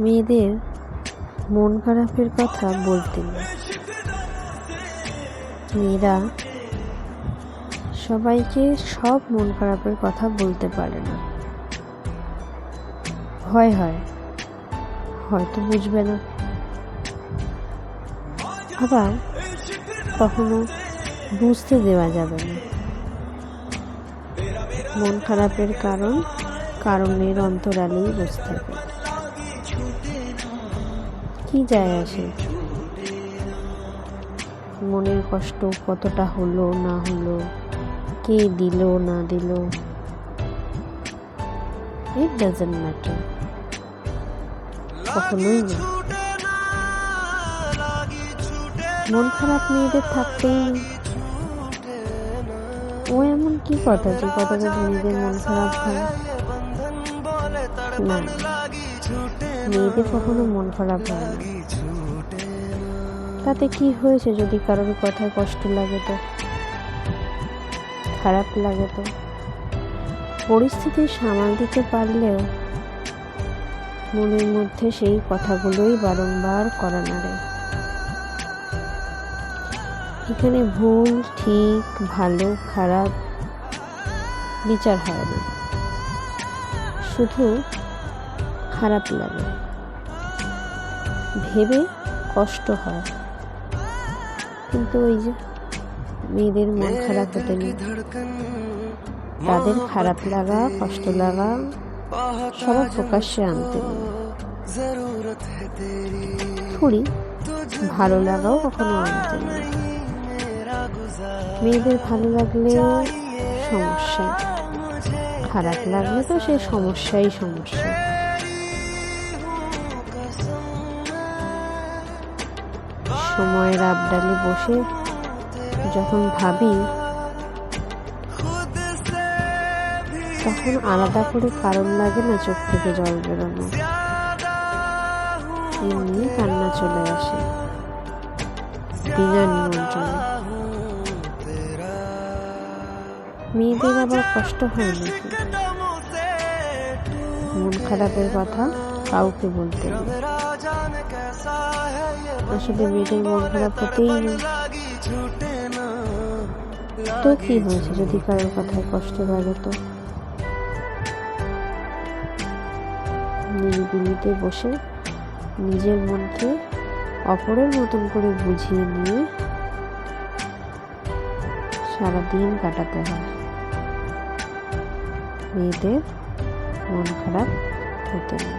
মেয়েদের মন খারাপের কথা বলতে নেই। মেয়েরা সবাইকে সব মন খারাপের কথা বলতে পারে না। ভয় হয়, হয়তো বুঝবে না, আবার কখনো বুঝতে দেওয়া যাবে না। মন খারাপের কারণের অন্তরালেই বসে থাকে। কি যায় আসে মনের কষ্ট কতটা হলো না হলো, কে দিল না দিল, ইট ডাজন্ট ম্যাটার, কখনোই না। মন খারাপ মেয়েদের থাকতেই নেই। ও এমন কি কথা যে কথাটা মেয়েদের মন খারাপ হয় না? মেয়েদের কখনো মন খারাপ হয় না। তাতে কি হয়েছে যদি কারোর কথায় কষ্ট লাগে, তো খারাপ লাগে, তো পরিস্থিতি সামাল দিতে পারলেও মনের মধ্যে সেই কথাগুলোই বারংবার করা নাড়ে। এখানে ভুল ঠিক ভালো খারাপ বিচার হয় না, শুধু খারাপ লাগে, ভেবে কষ্ট হয়। কিন্তু ওই যে মেয়েদের মন খারাপ হতে নেই, তাদের খারাপ লাগা কষ্ট লাগা সবার প্রকাশ্যে আনতে নেই। থুড়ি ভালো লাগাও কখনো আনতে নেই। মেয়েদের ভালো লাগলে সমস্যা, খারাপ লাগলে তো সেই সমস্যাই সমস্যা। সময়ের আবডালে বসে যখন ভাবি, তখন আলাদা করে কারণ লাগে না চোখ থেকে জল বেরোনো, এমনি কান্না চলে আসে বিনা নিমন্ত্রণে। মেয়েদের আবার কষ্ট হয় নাকি মন খারাপের কথা কাউকে বলতে নেই? আসলে মেয়েদের মন খারাপ হতেই নেই। তো কি হয়েছে যদি কারোর কথায় কষ্ট লাগে? তো নিরিবিলিতে বসে নিজের মনকে অপরের মতন করে বুঝিয়ে নিয়ে সারাদিন কাটাতে হয়। মেয়েদের মন খারাপ হতে নেই।